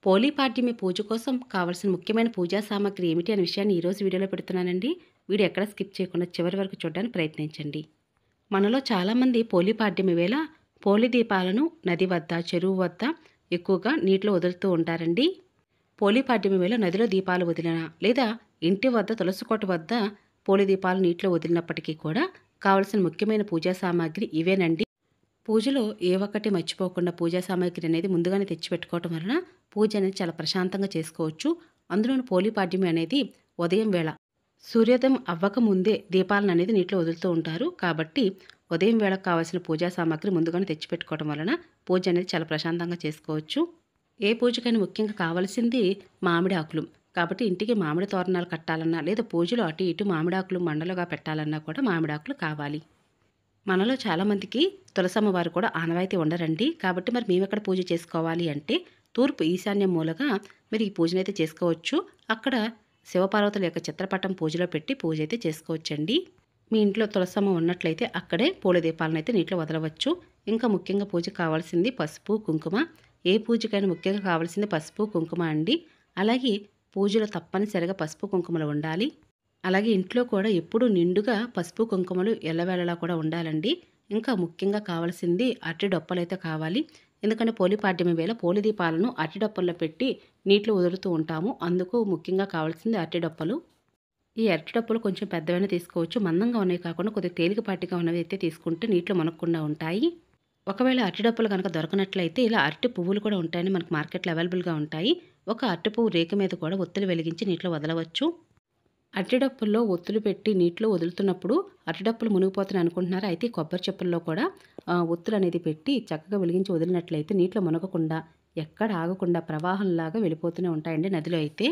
పోలీపాడ్యమి పూజ కోసం కావాల్సిన ముఖ్యమైన పూజా సామాగ్రి ఏమిటి అనే విషయాన్ని ఈరోజు వీడియోలో పెడుతున్నానండి. వీడియో ఎక్కడ స్కిప్ చేయకుండా చివరి వరకు చూడడానికి ప్రయత్నించండి. మనలో చాలామంది పోలీపాడ్యమి వేళ పోలి దీపాలను నది వద్ద, చెరువు వద్ద ఎక్కువగా నీటిలో వదులుతూ ఉంటారండి. పోలీపాడ్యమి వేళ నదిలో దీపాలు వదిలినా లేదా ఇంటి వద్ద తులసికోట వద్ద పోలి దీపాలు నీటిలో వదిలినప్పటికీ కూడా కావలసిన ముఖ్యమైన పూజా సామాగ్రి ఇవేనండి. పూజలో ఏ ఒక్కటి మర్చిపోకుండా పూజా సామాగ్రి అనేది ముందుగానే తెచ్చిపెట్టుకోవటం వలన పూజ అనేది చాలా ప్రశాంతంగా చేసుకోవచ్చు. అందులోని పోలీపాడ్యమి అనేది ఉదయం వేళ సూర్యోదయం అవ్వక ముందే దీపాలను అనేది నీటిలో వదులుతూ ఉంటారు. కాబట్టి ఉదయం వేళకు కావాల్సిన పూజా సామాగ్రి ముందుగానే తెచ్చిపెట్టుకోవడం వలన పూజ అనేది చాలా ప్రశాంతంగా చేసుకోవచ్చు. ఏ పూజకైనా ముఖ్యంగా కావాల్సింది మామిడి ఆకులు. కాబట్టి ఇంటికి మామిడి తోరణాలు కట్టాలన్నా లేదా పూజలో అటు ఇటు మామిడాకులు మండలుగా పెట్టాలన్నా కూడా మామిడాకులు కావాలి. మనలో చాలామందికి తులసమ్మ వారు కూడా ఆనవాయితీ ఉండరండి. కాబట్టి మరి మేమెక్కడ పూజ చేసుకోవాలి అంటే తూర్పు ఈశాన్యం మూలగా మీరు ఈ పూజనైతే చేసుకోవచ్చు. అక్కడ శివపార్వతుల యొక్క చిత్రపటం పూజలో పెట్టి పూజ అయితే చేసుకోవచ్చండి. మీ ఇంట్లో తులసమ్మ ఉన్నట్లయితే అక్కడే పూల దీపాలను అయితే నీటిలో వదలవచ్చు. ఇంకా ముఖ్యంగా పూజకు కావాల్సింది పసుపు, కుంకుమ. ఏ పూజకైనా ముఖ్యంగా కావాల్సింది పసుపు, కుంకుమ అండి. అలాగే పూజలో తప్పనిసరిగా పసుపు, కుంకుమలు ఉండాలి. అలాగే ఇంట్లో కూడా ఎప్పుడూ నిండుగా పసుపు, కుంకుమలు ఎల్లవేళలా కూడా ఉండాలండి. ఇంకా ముఖ్యంగా కావాల్సింది అరటి డొప్పలైతే కావాలి. ఎందుకంటే పోలీపాడ్యమి వేళ పోలి దీపాలను అరటి డొప్పల్లో పెట్టి నీటిలో వదులుతూ ఉంటాము. అందుకు ముఖ్యంగా కావాల్సింది అరటి డొప్పలు. ఈ అరటి డొప్పలు కొంచెం పెద్దవైనా తీసుకోవచ్చు. మందంగా ఉన్నవి కాకుండా కొద్దిగా తేలికపాటిగా ఉన్నవి అయితే తీసుకుంటే నీటిలో మునగకుండా ఉంటాయి. ఒకవేళ అరటి డొప్పలు కనుక దొరకనట్లయితే ఇలా అరటి పువ్వులు కూడా ఉంటాయని మనకు మార్కెట్లో అవైలబుల్గా ఉంటాయి. ఒక అరటి పువ్వు రేకు మీద కూడా ఒత్తులు వెలిగించి నీటిలో వదలవచ్చు. అరటిడప్పుల్లో ఒత్తులు పెట్టి నీటిలో వదులుతున్నప్పుడు అరటిడప్పులు మునిగిపోతున్నాయి అనుకుంటున్నారా? అయితే కొబ్బరి చెప్పుల్లో కూడా ఒత్తులు అనేది పెట్టి చక్కగా వెలిగించి వదిలినట్లయితే నీటిలో మునగకుండా ఎక్కడ ఆగకుండా ప్రవాహంలాగా వెళ్ళిపోతూనే ఉంటాయండి నదిలో అయితే.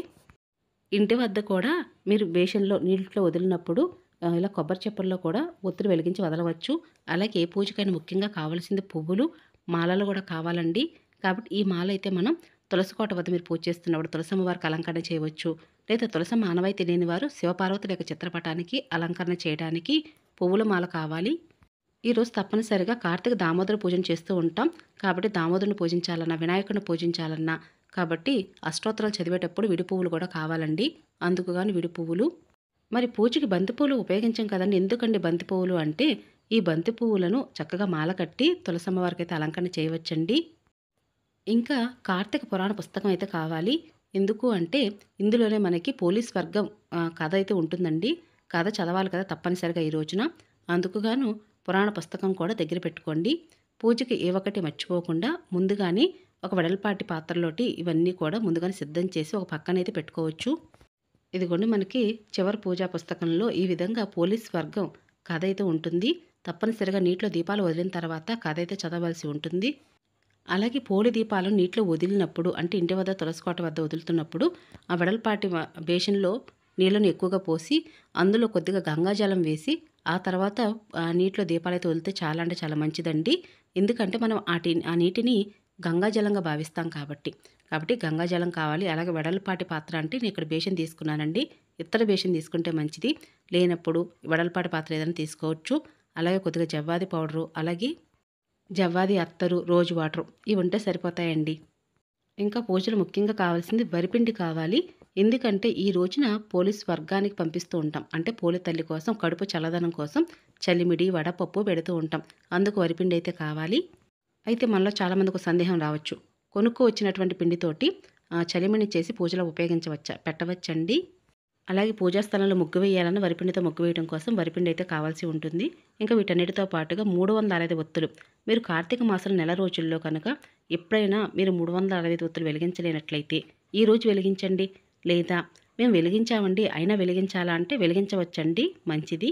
ఇంటి వద్ద కూడా మీరు బేషన్లో నీటిలో వదిలినప్పుడు ఇలా కొబ్బరి చెప్పుల్లో కూడా ఒత్తులు వెలిగించి వదలవచ్చు. అలాగే ఏ పూజకైనా ముఖ్యంగా కావాల్సింది పువ్వులు, మాలలు కూడా కావాలండి. కాబట్టి ఈ మాల అయితే మనం తులసికోట వద్ద మీరు పూజ చేస్తున్నప్పుడు తులసమ్మ వారికి అలంకరణ చేయవచ్చు. లేదా తులసమ్మ ఆనవాయితీ లేని వారు శివపార్వతుల యొక్క చిత్రపటానికి అలంకరణ చేయడానికి పువ్వుల మాల కావాలి. ఈరోజు తప్పనిసరిగా కార్తీక దామోదర పూజను చేస్తూ ఉంటాం. కాబట్టి దామోదరుని పూజించాలన్నా, వినాయకుడిని పూజించాలన్నా కాబట్టి అష్టోత్తరాలు చదివేటప్పుడు విడి పువ్వులు కూడా కావాలండి. అందుకు గాను విడి పువ్వులు. మరి పూజకి బంతి పువ్వులు ఉపయోగించాం కదండి. ఎందుకండి బంతి పువ్వులు అంటే ఈ బంతి పువ్వులను చక్కగా మాల కట్టి తులసమ్మ వారికి అయితే అలంకరణ చేయవచ్చండి. ఇంకా కార్తీక పురాణ పుస్తకం అయితే కావాలి. ఎందుకు అంటే ఇందులోనే మనకి పోలీస్ వర్గం కథ అయితే ఉంటుందండి. కథ చదవాలి కదా తప్పనిసరిగా ఈ రోజున. అందుకుగాను పురాణ పుస్తకం కూడా దగ్గర పెట్టుకోండి. పూజకి ఏ ఒక్కటి మర్చిపోకుండా ముందుగానే ఒక వెడల్పాటి పాత్రలోటి ఇవన్నీ కూడా ముందుగానే సిద్ధం చేసి ఒక పక్కనైతే పెట్టుకోవచ్చు. ఇదిగోండి మనకి చివరి పూజా పుస్తకంలో ఈ విధంగా పోలీస్ వర్గం కథ అయితే ఉంటుంది. తప్పనిసరిగా నీటిలో దీపాలు వదిలిన తర్వాత కథ అయితే చదవలసి ఉంటుంది. అలాగే పోలి దీపాలను నీటిలో వదిలినప్పుడు అంటే ఇంటి వద్ద తులసికోట వద్ద వదులుతున్నప్పుడు ఆ వెడల్పాటి బేషన్లో నీళ్ళను ఎక్కువగా పోసి అందులో కొద్దిగా గంగాజలం వేసి ఆ తర్వాత నీటిలో దీపాలైతే వదిలితే చాలా అంటే చాలా మంచిదండి. ఎందుకంటే మనం ఆ నీటిని గంగాజలంగా భావిస్తాం కాబట్టి గంగాజలం కావాలి. అలాగే వెడల్పాటి పాత్ర అంటే నేను ఇక్కడ బేషన్ తీసుకున్నానండి. ఇత్తడి బేషన్ తీసుకుంటే మంచిది. లేనప్పుడు వెడల్పాటి పాత్ర ఏదైనా తీసుకోవచ్చు. అలాగే కొద్దిగా జవ్వాది పౌడరు, అలాగే జవ్వాది అత్తరు, రోజ్ వాటర్ ఇవి ఉంటే సరిపోతాయండి. ఇంకా పూజలు ముఖ్యంగా కావాల్సింది వరిపిండి కావాలి. ఎందుకంటే ఈ రోజున పోలీస్ వర్గానికి పంపిస్తూ ఉంటాం. అంటే పోలి తల్లి కోసం కడుపు చల్లదనం కోసం చలిమిడి, వడపప్పు పెడుతూ ఉంటాం. అందుకు వరిపిండి అయితే కావాలి. అయితే మనలో చాలామందికి సందేహం రావచ్చు. కొనుక్కు వచ్చినటువంటి పిండితోటి చలిమిడి చేసి పూజలో పెట్టవచ్చండి. అలాగే పూజా స్థలంలో ముగ్గు వేయాలన్న వరిపిండితో ముగ్గు వేయడం కోసం వరిపిండి అయితే కావాల్సి ఉంటుంది. ఇంకా వీటన్నిటితో పాటుగా 365 ఒత్తులు. మీరు కార్తీక మాసం నెల రోజుల్లో కనుక ఎప్పుడైనా మీరు 365 ఒత్తులు వెలిగించలేనట్లయితే ఈరోజు వెలిగించండి. లేదా మేము వెలిగించామండి అయినా వెలిగించాలా అంటే వెలిగించవచ్చండి, మంచిది.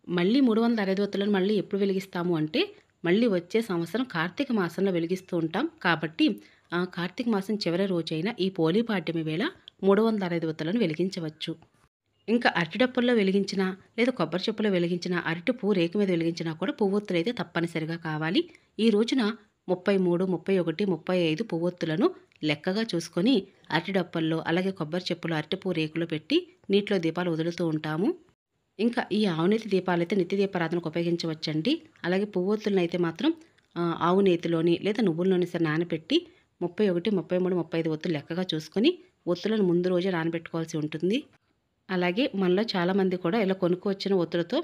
మళ్ళీ 365 ఒత్తులను మళ్ళీ ఎప్పుడు వెలిగిస్తాము అంటే మళ్ళీ వచ్చే సంవత్సరం కార్తీక మాసంలో వెలిగిస్తూ ఉంటాం. కాబట్టి కార్తీక మాసం చివరి రోజైన ఈ పోలీపాడ్యమి వేళ 365 ఒత్తులను వెలిగించవచ్చు. ఇంకా అరటిడప్పుల్లో వెలిగించినా లేదా కొబ్బరి చెప్పులో వెలిగించినా అరటి పువ్వు రేకు మీద వెలిగించినా కూడా పువ్వొత్తులు అయితే తప్పనిసరిగా కావాలి. ఈ రోజున 33, 31, 35 పువ్వొత్తులను లెక్కగా చూసుకొని అరటిడప్పల్లో అలాగే కొబ్బరి చెప్పులో అరటి పువ్వు రేకులో పెట్టి నీటిలో దీపాలు వదులుతూ ఉంటాము. ఇంకా ఈ ఆవునేతి దీపాలైతే నిత్య దీపారాధనకు ఉపయోగించవచ్చండి. అలాగే పువ్వొత్తులను అయితే మాత్రం ఆవు నేతిలోని లేదా నువ్వుల్లోని సరే నానబెట్టి 31, 33, 35 ఒత్తులు లెక్కగా చూసుకొని ఒత్తులను ముందు రోజే నానబెట్టుకోవాల్సి ఉంటుంది. అలాగే మనలో చాలామంది కూడా ఇలా కొనుక్కొచ్చిన ఒత్తులతో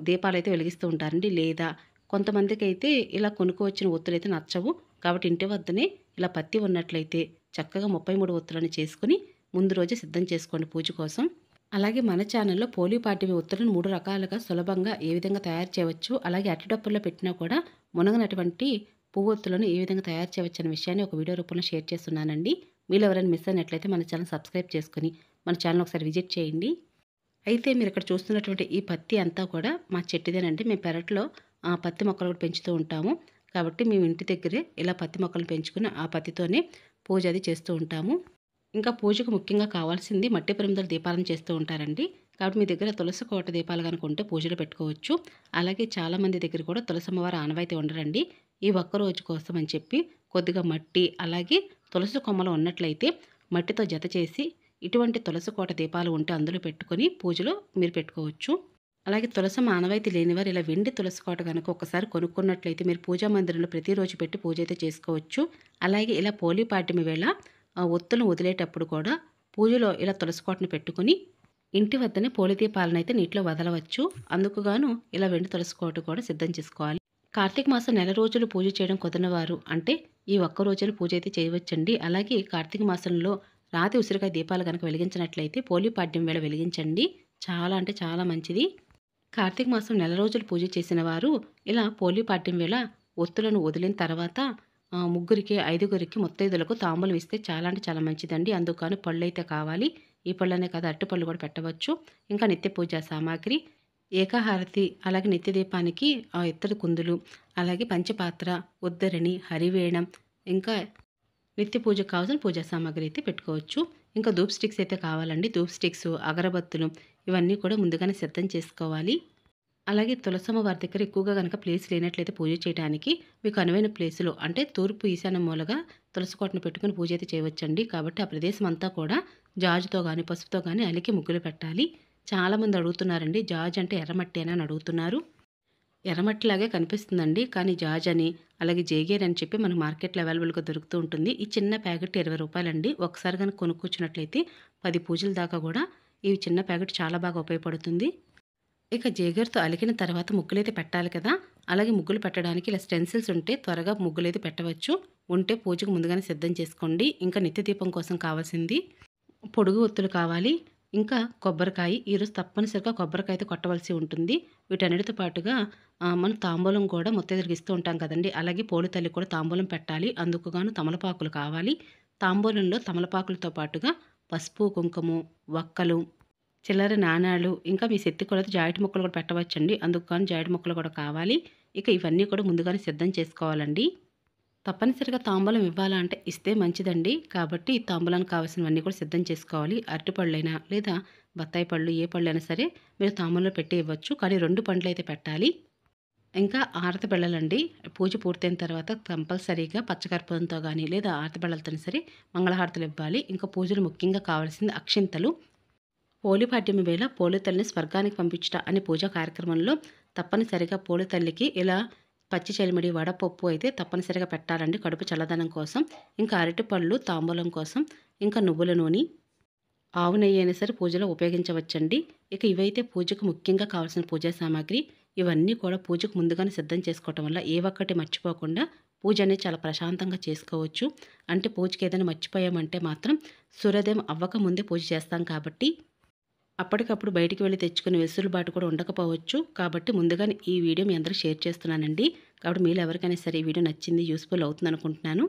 దీపాలైతే వెలిగిస్తూ ఉంటారండి. లేదా కొంతమందికైతే ఇలా కొనుక్కొచ్చిన ఒత్తులైతే నచ్చవు. కాబట్టి ఇంటి వద్దనే ఇలా పత్తి ఉన్నట్లయితే చక్కగా 33 ఒత్తులను చేసుకొని ముందు రోజే సిద్ధం చేసుకోండి పూజ కోసం. అలాగే మన ఛానల్లో పోలి పాడ్యమి ఒత్తులను 3 రకాలుగా సులభంగా ఏ విధంగా తయారు చేయవచ్చు, అలాగే అట్టిడప్పుల్లో పెట్టినా కూడా మునగనటువంటి పువ్వొత్తులను ఏ విధంగా తయారు చేయవచ్చు అనే విషయాన్ని ఒక వీడియో రూపంలో షేర్ చేస్తున్నానండి. మీరు ఎవరైనా మిస్ అయినట్లయితే మన ఛానల్ సబ్స్క్రైబ్ చేసుకొని మన ఛానల్ ఒకసారి విజిట్ చేయండి. అయితే మీరు ఇక్కడ చూస్తున్నటువంటి ఈ పత్తి అంతా కూడా మా చెట్టుదేనండి. మేము పెరట్లో పత్తి మొక్కలు కూడా పెంచుతూ ఉంటాము. కాబట్టి మేము ఇంటి దగ్గరే ఇలా పత్తి మొక్కలు పెంచుకుని ఆ పత్తితోనే పూజ అది చేస్తూ ఉంటాము. ఇంకా పూజకు ముఖ్యంగా కావాల్సింది మట్టి ప్రమిదల దీపాలను చేస్తూ ఉంటారండి. కాబట్టి మీ దగ్గర తులసి కోట దీపాలు కనుక ఉంటే పూజలో పెట్టుకోవచ్చు. అలాగే చాలామంది దగ్గర కూడా తులసమ్మవారు ఆనవాయితీ ఉండరండి. ఈ ఒక్కరోజు కోసం అని చెప్పి కొద్దిగా మట్టి అలాగే తులసి కొమ్మలు ఉన్నట్లయితే మట్టితో జత చేసి ఇటువంటి తులసి కోట దీపాలు ఉంటే అందులో పెట్టుకొని పూజలో మీరు పెట్టుకోవచ్చు. అలాగే తులసమ్మ ఆనవాయితీ లేనివారు ఇలా వెండి తులసి కోట కనుక ఒకసారి కొనుక్కున్నట్లయితే మీరు పూజా మందిరంలో ప్రతిరోజు పెట్టి పూజ అయితే చేసుకోవచ్చు. అలాగే ఇలా పోలి పాడ్యమి వేళ ఒత్తులను వదిలేటప్పుడు కూడా పూజలో ఇలా తులసి కోటను పెట్టుకొని ఇంటి వద్దనే పోలి దీపాలను అయితే నీటిలో వదలవచ్చు. అందుకుగాను ఇలా వెండి తులసి కోట కూడా సిద్ధం చేసుకోవాలి. కార్తీక మాసం నెల రోజులు పూజ చేయడం కుదరనివారు అంటే ఈ ఒక్క రోజున పూజ అయితే చేయవచ్చండి. అలాగే కార్తీక మాసంలో రాతి ఉసిరికాయ దీపాలు కనుక వెలిగించినట్లయితే పోలి పాడ్యం వేళ వెలిగించండి. చాలా అంటే చాలా మంచిది. కార్తీక మాసం నెల రోజులు పూజ చేసిన వారు ఇలా పోలి పాడ్యం వేళ ఒత్తులను వదిలిన తర్వాత ముగ్గురికి 5గురికి ముత్తైదులకు తాంబూలం ఇస్తే చాలా అంటే చాలా మంచిదండి. అందుకని పళ్ళు అయితే కావాలి. ఈ పళ్ళనే కాదు అరటిపళ్ళు కూడా పెట్టవచ్చు. ఇంకా నిత్య పూజా సామాగ్రి, ఏకాహారతి, అలాగే నిత్య దీపానికి ఇత్తడి కుందులు, అలాగే పంచపాత్ర, ఉద్దరణి, హరివేణం, ఇంకా నిత్య పూజకు కావాల్సిన పూజా సామాగ్రి అయితే పెట్టుకోవచ్చు. ఇంకా ధూప్ స్టిక్స్ అయితే కావాలండి. ధూప్ స్టిక్స్, అగరబత్తులు ఇవన్నీ కూడా ముందుగానే సిద్ధం చేసుకోవాలి. అలాగే తులసమ్మ వారి దగ్గర ఎక్కువగా కనుక ప్లేస్ లేనట్లయితే పూజ చేయడానికి మీకు అనువైన ప్లేసులో అంటే తూర్పు ఈశాన్య మూలగా తులసి కోటను పెట్టుకుని పూజ అయితే చేయవచ్చండి. కాబట్టి ఆ ప్రదేశం అంతా కూడా జాజుతో కానీ పసుపుతో కానీ అలికి ముగ్గులు పెట్టాలి. చాలామంది అడుగుతున్నారండి, జాజ్ అంటే ఎర్రమట్టి అని అడుగుతున్నారు. ఎర్రమట్టిలాగే కనిపిస్తుందండి, కానీ జాజ్ అని అలాగే జేగేర్ అని చెప్పి మనకు మార్కెట్లో అవైలబుల్గా దొరుకుతూ ఉంటుంది. ఈ చిన్న ప్యాకెట్ 20 రూపాయలండి. ఒకసారి కనుక కొనుక్కొచ్చినట్లయితే 10 పూజల దాకా కూడా ఈ చిన్న ప్యాకెట్ చాలా బాగా ఉపయోగపడుతుంది. ఇక జేగర్తో అలికిన తర్వాత ముగ్గులైతే పెట్టాలి కదా. అలాగే ముగ్గులు పెట్టడానికి ఇలా స్టెన్సిల్స్ ఉంటే త్వరగా ముగ్గులైతే పెట్టవచ్చు. ఉంటే పూజకు ముందుగానే సిద్ధం చేసుకోండి. ఇంకా నిత్య దీపం కోసం కావాల్సింది పొడుగు ఒత్తులు కావాలి. ఇంకా కొబ్బరికాయ, ఈరోజు తప్పనిసరిగా కొబ్బరికాయ అయితే కొట్టవలసి ఉంటుంది. వీటన్నిటితో పాటుగా మనం తాంబూలం కూడా ముత్తైదులకు ఇస్తూ ఉంటాం కదండి. అలాగే పోలి తల్లి కూడా తాంబూలం పెట్టాలి. అందుకుగాను తమలపాకులు కావాలి. తాంబూలంలో తమలపాకులతో పాటుగా పసుపు, కుంకుమ, వక్కలు, చిల్లర నాణాలు, ఇంకా మీ శక్తి కొలత జాయిటి ముక్కలు కూడా పెట్టవచ్చండి. అందుకు కానీ జాయిటి ముక్కలు కూడా కావాలి. ఇక ఇవన్నీ కూడా ముందుగానే సిద్ధం చేసుకోవాలండి. తప్పనిసరిగా తాంబూలం ఇవ్వాలంటే ఇస్తే మంచిదండి. కాబట్టి ఈ తాంబూలానికి కావాల్సినవన్నీ కూడా సిద్ధం చేసుకోవాలి. అరటిపళ్ళైనా లేదా బత్తాయి పళ్ళు ఏ పళ్ళైనా సరే మీరు తాంబూలంలో పెట్టి ఇవ్వచ్చు. కానీ 2 పండ్లు అయితే పెట్టాలి. ఇంకా ఆరతి బిళ్ళలండి. పూజ పూర్తయిన తర్వాత కంపల్సరీగా పచ్చకర్పూరంతో కానీ లేదా ఆరతి బిళ్ళలతో సరే మంగళహారతులు ఇవ్వాలి. ఇంకా పూజలు ముఖ్యంగా కావాల్సింది అక్షింతలు. పోలి పాడ్యమి వేళ పోలి తల్లిని స్వర్గానికి పంపించుట అనే పూజా కార్యక్రమంలో తప్పనిసరిగా పోలి తల్లికి ఇలా పచ్చి చలిమిడి, వడపప్పు అయితే తప్పనిసరిగా పెట్టాలండి కడుపు చల్లదనం కోసం. ఇంకా అరటిపళ్ళు తాంబూలం కోసం, ఇంకా నువ్వుల నూనె, ఆవు నెయ్యి అయినా సరే పూజలో ఉపయోగించవచ్చండి. ఇక ఇవైతే పూజకు ముఖ్యంగా కావాల్సిన పూజా సామాగ్రి. ఇవన్నీ కూడా పూజకు ముందుగానే సిద్ధం చేసుకోవటం వల్ల ఏ ఒక్కటి మర్చిపోకుండా పూజ అనేది చాలా ప్రశాంతంగా చేసుకోవచ్చు. అంటే పూజకి ఏదైనా మర్చిపోయామంటే మాత్రం సూర్యోదయం అవ్వక ముందే పూజ చేస్తాం కాబట్టి అప్పటికప్పుడు బయటికి వెళ్ళి తెచ్చుకునే వెసులుబాటు కూడా ఉండకపోవచ్చు. కాబట్టి ముందుగానే ఈ వీడియో మీ అందరూ షేర్ చేస్తున్నానండి. కాబట్టి మీలో ఎవరికైనా సరే ఈ వీడియో నచ్చింది, యూస్ఫుల్ అవుతుంది అనుకుంటున్నాను.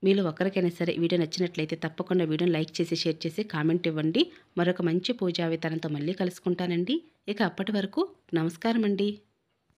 మీలో ఒకరికైనా సరే ఈ వీడియో నచ్చినట్లయితే తప్పకుండా వీడియోని లైక్ చేసి, షేర్ చేసి, కామెంట్ ఇవ్వండి. మరొక మంచి పూజా విధానంతో మళ్ళీ కలుసుకుంటానండి. ఇక అప్పటి వరకు నమస్కారం అండి.